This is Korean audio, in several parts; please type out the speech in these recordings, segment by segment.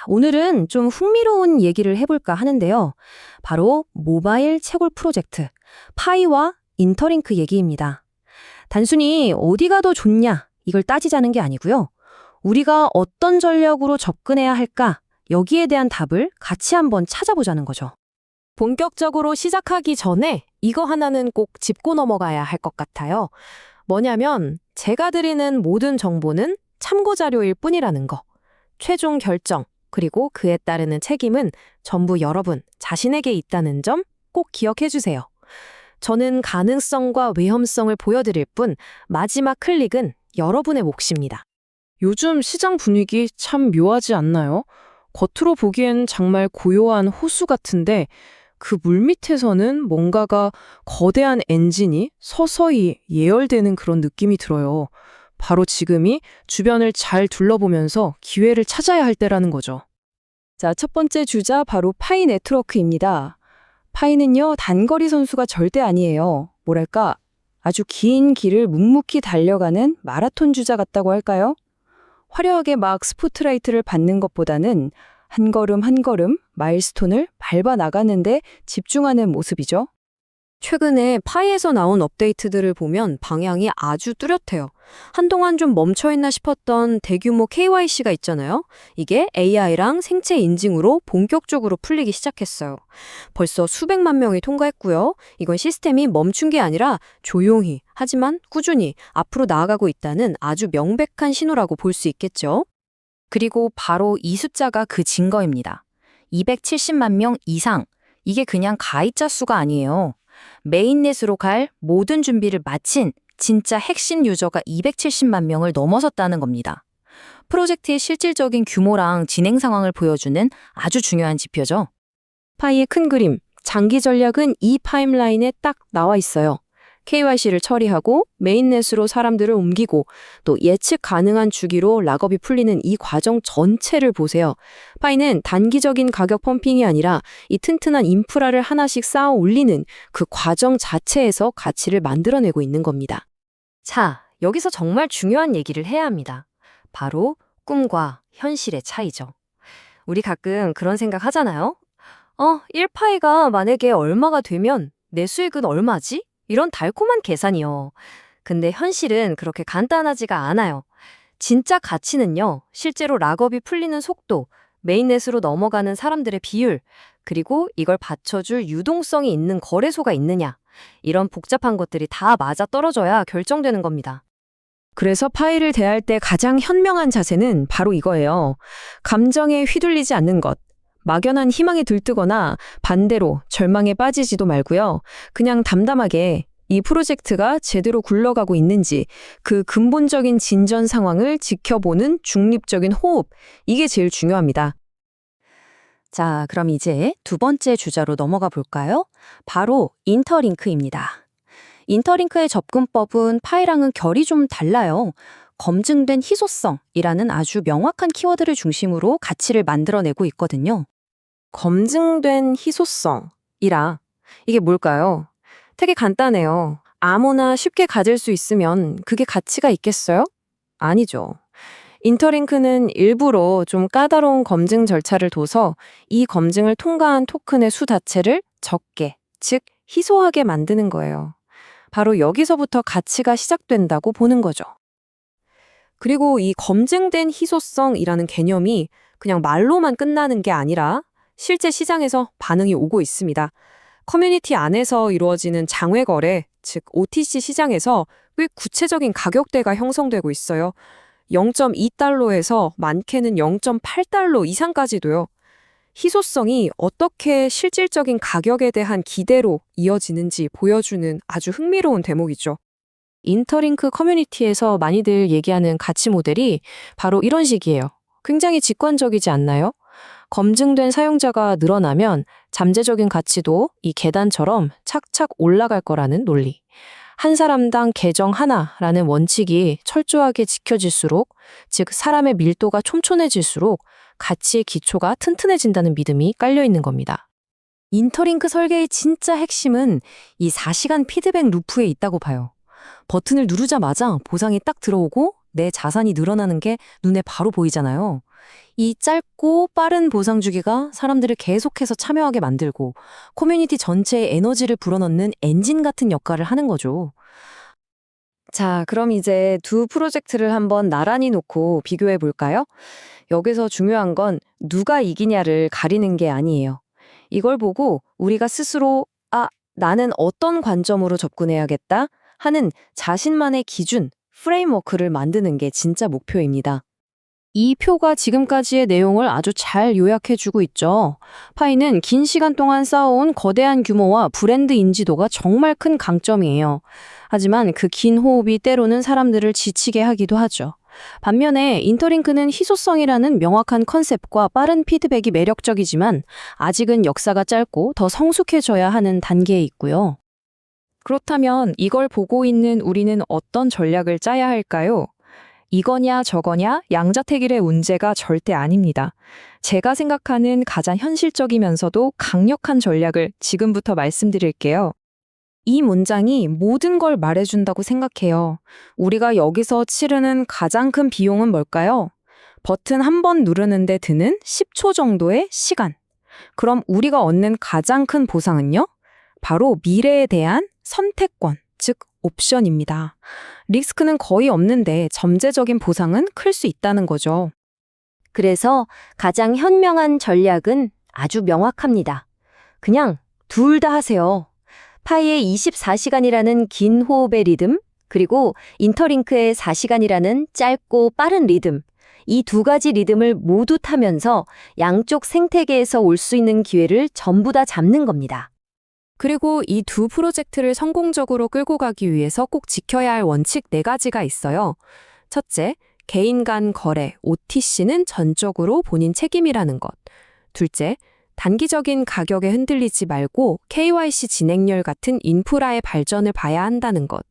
오늘은 좀 흥미로운 얘기를 해볼까 하는데요. 바로 모바일 채굴 프로젝트, 파이와 인터링크 얘기입니다. 단순히 어디가 더 좋냐, 이걸 따지자는 게 아니고요. 우리가 어떤 전략으로 접근해야 할까, 여기에 대한 답을 같이 한번 찾아보자는 거죠. 본격적으로 시작하기 전에 이거 하나는 꼭 짚고 넘어가야 할 것 같아요. 뭐냐면 제가 드리는 모든 정보는 참고 자료일 뿐이라는 거. 최종 결정, 그리고 그에 따르는 책임은 전부 여러분 자신에게 있다는 점 꼭 기억해 주세요. 저는 가능성과 위험성을 보여드릴 뿐 마지막 클릭은 여러분의 몫입니다. 요즘 시장 분위기 참 묘하지 않나요? 겉으로 보기엔 정말 고요한 호수 같은데 그 물밑에서는 뭔가가 거대한 엔진이 서서히 예열되는 그런 느낌이 들어요. 바로 지금이 주변을 잘 둘러보면서 기회를 찾아야 할 때라는 거죠. 자, 첫 번째 주자 바로 파이 네트워크입니다. 파이는요, 단거리 선수가 절대 아니에요. 뭐랄까, 아주 긴 길을 묵묵히 달려가는 마라톤 주자 같다고 할까요? 화려하게 막 스포트라이트를 받는 것보다는 한 걸음 한 걸음 마일스톤을 밟아 나가는데 집중하는 모습이죠. 최근에 파이에서 나온 업데이트들을 보면 방향이 아주 뚜렷해요. 한동안 좀 멈춰있나 싶었던 대규모 KYC가 있잖아요. 이게 AI랑 생체 인증으로 본격적으로 풀리기 시작했어요. 벌써 수백만 명이 통과했고요. 이건 시스템이 멈춘 게 아니라 조용히, 하지만 꾸준히 앞으로 나아가고 있다는 아주 명백한 신호라고 볼 수 있겠죠. 그리고 바로 이 숫자가 그 증거입니다. 270만 명 이상. 이게 그냥 가입자 수가 아니에요. 메인넷으로 갈 모든 준비를 마친 진짜 핵심 유저가 270만 명을 넘어섰다는 겁니다. 프로젝트의 실질적인 규모랑 진행 상황을 보여주는 아주 중요한 지표죠. 파이의 큰 그림, 장기 전략은 이 파임라인에 딱 나와 있어요. KYC를 처리하고 메인넷으로 사람들을 옮기고 또 예측 가능한 주기로 락업이 풀리는 이 과정 전체를 보세요. 파이는 단기적인 가격 펌핑이 아니라 이 튼튼한 인프라를 하나씩 쌓아 올리는 그 과정 자체에서 가치를 만들어내고 있는 겁니다. 자, 여기서 정말 중요한 얘기를 해야 합니다. 바로 꿈과 현실의 차이죠. 우리 가끔 그런 생각 하잖아요. 1파이가 만약에 얼마가 되면 내 수익은 얼마지? 이런 달콤한 계산이요. 근데 현실은 그렇게 간단하지가 않아요. 진짜 가치는요, 실제로 락업이 풀리는 속도, 메인넷으로 넘어가는 사람들의 비율, 그리고 이걸 받쳐줄 유동성이 있는 거래소가 있느냐, 이런 복잡한 것들이 다 맞아떨어져야 결정되는 겁니다. 그래서 파이를 대할 때 가장 현명한 자세는 바로 이거예요. 감정에 휘둘리지 않는 것. 막연한 희망에 들뜨거나 반대로 절망에 빠지지도 말고요. 그냥 담담하게 이 프로젝트가 제대로 굴러가고 있는지 그 근본적인 진전 상황을 지켜보는 중립적인 호흡, 이게 제일 중요합니다. 자, 그럼 이제 두 번째 주자로 넘어가 볼까요? 바로 인터링크입니다. 인터링크의 접근법은 파이랑은 결이 좀 달라요. 검증된 희소성이라는 아주 명확한 키워드를 중심으로 가치를 만들어내고 있거든요. 검증된 희소성이라 이게 뭘까요? 되게 간단해요. 아무나 쉽게 가질 수 있으면 그게 가치가 있겠어요? 아니죠. 인터링크는 일부러 좀 까다로운 검증 절차를 둬서 이 검증을 통과한 토큰의 수 자체를 적게, 즉 희소하게 만드는 거예요. 바로 여기서부터 가치가 시작된다고 보는 거죠. 그리고 이 검증된 희소성이라는 개념이 그냥 말로만 끝나는 게 아니라 실제 시장에서 반응이 오고 있습니다. 커뮤니티 안에서 이루어지는 장외 거래, 즉 OTC 시장에서 꽤 구체적인 가격대가 형성되고 있어요. 0.2달러에서 많게는 0.8달러 이상까지도요. 희소성이 어떻게 실질적인 가격에 대한 기대로 이어지는지 보여주는 아주 흥미로운 대목이죠. 인터링크 커뮤니티에서 많이들 얘기하는 가치 모델이 바로 이런 식이에요. 굉장히 직관적이지 않나요? 검증된 사용자가 늘어나면 잠재적인 가치도 이 계단처럼 착착 올라갈 거라는 논리. 한 사람당 계정 하나라는 원칙이 철저하게 지켜질수록, 즉 사람의 밀도가 촘촘해질수록 가치의 기초가 튼튼해진다는 믿음이 깔려 있는 겁니다. 인터링크 설계의 진짜 핵심은 이 4시간 피드백 루프에 있다고 봐요. 버튼을 누르자마자 보상이 딱 들어오고 내 자산이 늘어나는 게 눈에 바로 보이잖아요. 이 짧고 빠른 보상 주기가 사람들을 계속해서 참여하게 만들고 커뮤니티 전체에 에너지를 불어넣는 엔진 같은 역할을 하는 거죠. 자, 그럼 이제 두 프로젝트를 한번 나란히 놓고 비교해 볼까요? 여기서 중요한 건 누가 이기냐를 가리는 게 아니에요. 이걸 보고 우리가 스스로 나는 어떤 관점으로 접근해야겠다 하는 자신만의 기준, 프레임워크를 만드는 게 진짜 목표입니다. 이 표가 지금까지의 내용을 아주 잘 요약해주고 있죠. 파이는 긴 시간 동안 쌓아온 거대한 규모와 브랜드 인지도가 정말 큰 강점이에요. 하지만 그 긴 호흡이 때로는 사람들을 지치게 하기도 하죠. 반면에 인터링크는 희소성이라는 명확한 컨셉과 빠른 피드백이 매력적이지만 아직은 역사가 짧고 더 성숙해져야 하는 단계에 있고요. 그렇다면 이걸 보고 있는 우리는 어떤 전략을 짜야 할까요? 이거냐 저거냐 양자택일의 문제가 절대 아닙니다. 제가 생각하는 가장 현실적이면서도 강력한 전략을 지금부터 말씀드릴게요. 이 문장이 모든 걸 말해준다고 생각해요. 우리가 여기서 치르는 가장 큰 비용은 뭘까요? 버튼 한 번 누르는데 드는 10초 정도의 시간. 그럼 우리가 얻는 가장 큰 보상은요? 바로 미래에 대한 선택권, 즉 옵션입니다. 리스크는 거의 없는데 잠재적인 보상은 클 수 있다는 거죠. 그래서 가장 현명한 전략은 아주 명확합니다. 그냥 둘 다 하세요. 파이의 24시간이라는 긴 호흡의 리듬, 그리고 인터링크의 4시간이라는 짧고 빠른 리듬. 이 두 가지 리듬을 모두 타면서 양쪽 생태계에서 올 수 있는 기회를 전부 다 잡는 겁니다. 그리고 이 두 프로젝트를 성공적으로 끌고 가기 위해서 꼭 지켜야 할 원칙 4가지가 있어요. 첫째, 개인 간 거래, OTC는 전적으로 본인 책임이라는 것. 둘째, 단기적인 가격에 흔들리지 말고 KYC 진행률 같은 인프라의 발전을 봐야 한다는 것.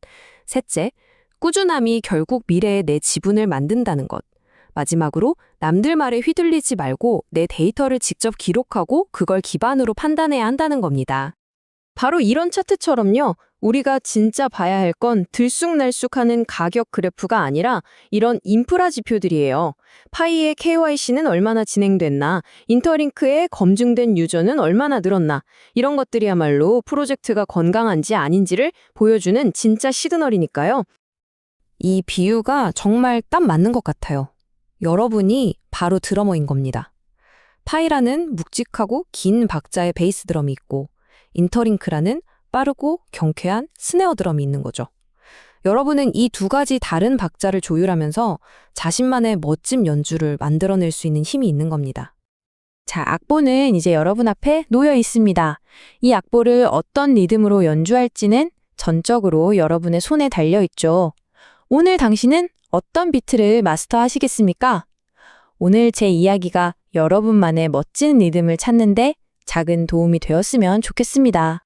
셋째, 꾸준함이 결국 미래의 내 지분을 만든다는 것. 마지막으로 남들 말에 휘둘리지 말고 내 데이터를 직접 기록하고 그걸 기반으로 판단해야 한다는 겁니다. 바로 이런 차트처럼요. 우리가 진짜 봐야 할 건 들쑥날쑥하는 가격 그래프가 아니라 이런 인프라 지표들이에요. 파이의 KYC는 얼마나 진행됐나, 인터링크의 검증된 유저는 얼마나 늘었나, 이런 것들이야말로 프로젝트가 건강한지 아닌지를 보여주는 진짜 시그널이니까요. 이 비유가 정말 딱 맞는 것 같아요. 여러분이 바로 드러머인 겁니다. 파이라는 묵직하고 긴 박자의 베이스 드럼이 있고 인터링크라는 빠르고 경쾌한 스네어 드럼이 있는 거죠. 여러분은 이 두 가지 다른 박자를 조율하면서 자신만의 멋진 연주를 만들어낼 수 있는 힘이 있는 겁니다. 자, 악보는 이제 여러분 앞에 놓여 있습니다. 이 악보를 어떤 리듬으로 연주할지는 전적으로 여러분의 손에 달려 있죠. 오늘 당신은 어떤 비트를 마스터하시겠습니까? 오늘 제 이야기가 여러분만의 멋진 리듬을 찾는데 작은 도움이 되었으면 좋겠습니다.